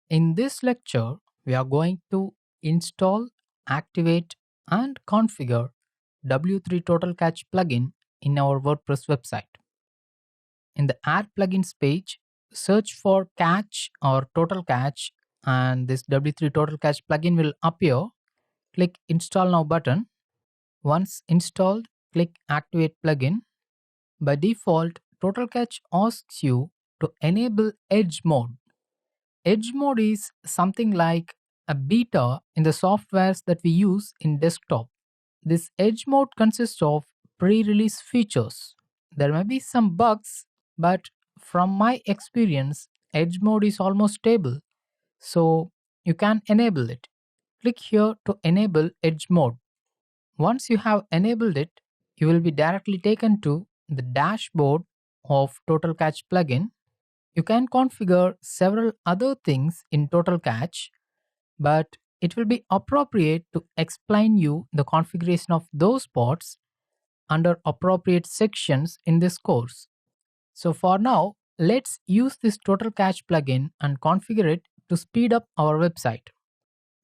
In this lecture, we are going to install, activate, and configure W3 Total Cache plugin in our WordPress website. In the Add Plugins page, search for Cache or Total Cache, and this W3 Total Cache plugin will appear. Click Install Now button. Once installed, click Activate Plugin. By default, Total Cache asks you to enable Edge mode. Edge mode is something like a beta in the softwares that we use in desktop. This Edge mode consists of pre-release features. There may be some bugs, but from my experience, Edge mode is almost stable, so you can enable it. Click here to enable Edge mode. Once you have enabled it, you will be directly taken to the dashboard of Total Cache plugin. You can configure several other things in Total Cache, but it will be appropriate to explain you the configuration of those pods under appropriate sections in this course. So for now, let's use this Total Cache plugin and configure it to speed up our website.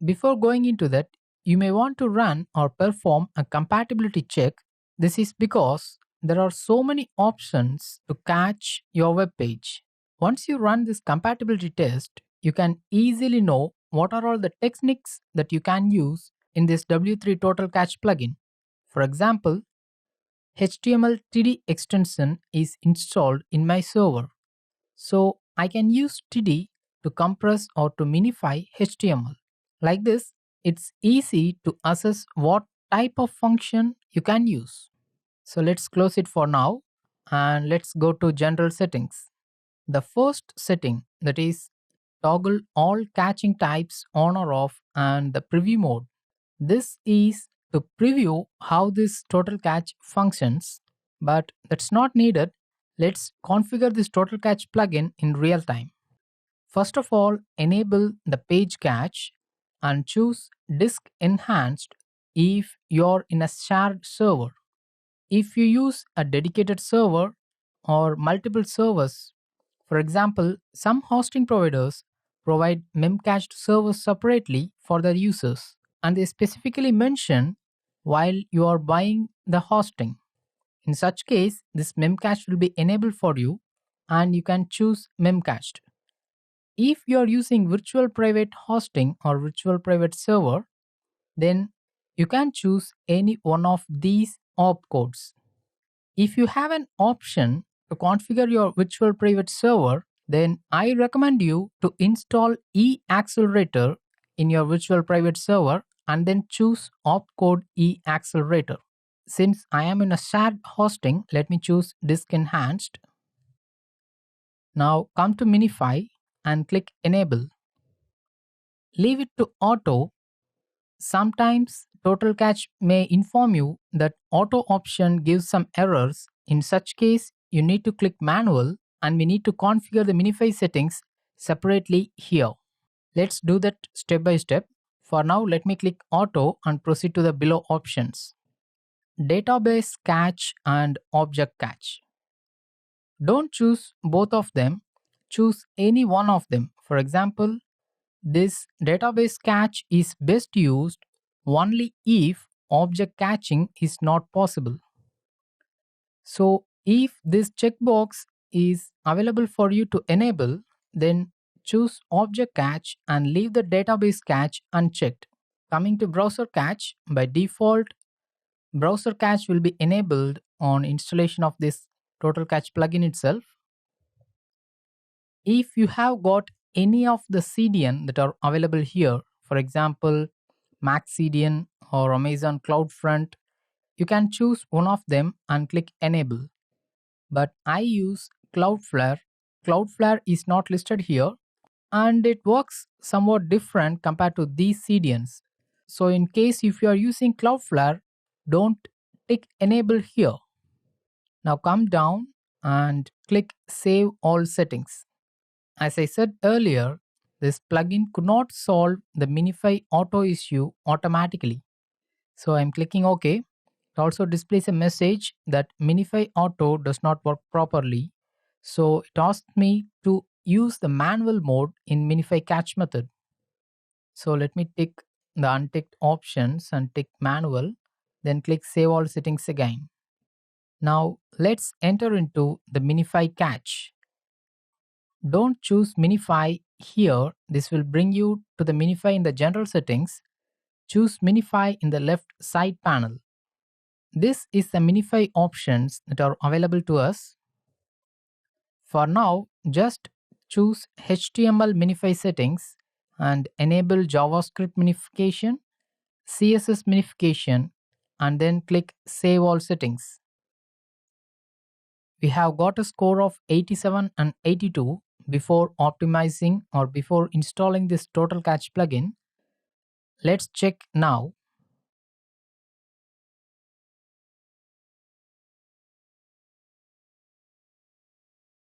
Before going into that, you may want to run or perform a compatibility check. This is because there are so many options to cache your web page. Once you run this compatibility test, you can easily know what are all the techniques that you can use in this W3 Total Cache plugin. For example, HTML TD extension is installed in my server. So I can use TD to compress or to minify HTML. Like this, it's easy to assess what type of function you can use. So let's close it for now and let's go to general settings. The first setting, that is toggle all caching types on or off, and the preview mode. This is to preview how this total cache functions, but that's not needed. Let's configure this total cache plugin in real time. First of all, enable the page cache and choose disk enhanced if you're in a shared server. If you use a dedicated server or multiple servers, for example, some hosting providers provide memcached servers separately for their users, and they specifically mention while you are buying the hosting. In such case, this memcache will be enabled for you and you can choose memcached. If you are using virtual private hosting or virtual private server, then you can choose any one of these opcodes. If you have an option to configure your virtual private server, then I recommend you to install eAccelerator in your virtual private server and then choose opcode eAccelerator. Since I am in a shared hosting, let me choose disk enhanced. Now come to Minify and click enable. Leave it to auto. Sometimes Total Cache may inform you that auto option gives some errors. In such case, you need to click manual and we need to configure the Minify settings separately here. Let's do that step by step. For now, let me click auto and proceed to the below options. Database cache and object cache. Don't choose both of them, choose any one of them. For example, this database cache is best used only if object caching is not possible. So if this checkbox is available for you to enable, then choose object cache and leave the database cache unchecked. Coming to browser cache, by default, browser cache will be enabled on installation of this Total Cache plugin itself. If you have got any of the CDN that are available here, for example, Mac CDN or Amazon CloudFront, you can choose one of them and click enable. But I use Cloudflare. Cloudflare is not listed here and it works somewhat different compared to these CDNs. So in case if you are using Cloudflare, don't tick enable here. Now come down and click save all settings. As I said earlier, this plugin could not solve the Minify auto issue automatically. So I'm clicking OK. It also displays a message that Minify auto does not work properly. So it asks me to use the manual mode in Minify Catch method. So let me tick the unticked options and tick manual, then click Save All Settings again. Now let's enter into the Minify Catch. Don't choose Minify here. This will bring you to the Minify in the general settings. Choose Minify in the left side panel. This is the Minify options that are available to us. For now, just choose HTML Minify settings and enable JavaScript minification, CSS minification, and then click Save All Settings. We have got a score of 87 and 82 before optimizing or before installing this Total Catch plugin. Let's check now.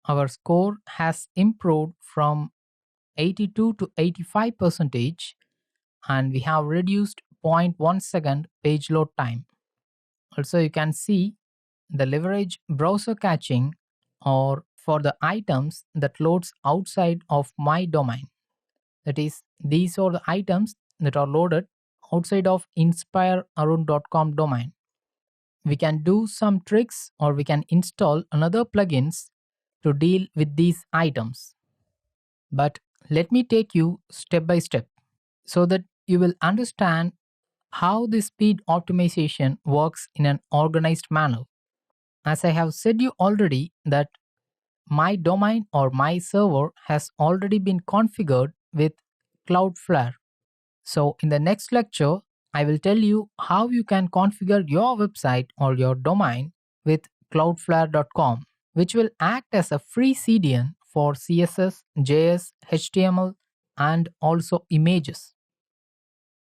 Our score has improved from 82 to 85 percentage, and we have reduced 0.1 second page load time. Also, you can see the leverage browser caching or for the items that loads outside of my domain. That is, these are the items that are loaded outside of inspirearun.com domain. We can do some tricks or we can install another plugins to deal with these items. But let me take you step by step so that you will understand how this speed optimization works in an organized manner. As I have said you already that my domain or my server has already been configured with Cloudflare. So in the next lecture, I will tell you how you can configure your website or your domain with cloudflare.com, which will act as a free CDN for CSS, JS, HTML, and also images.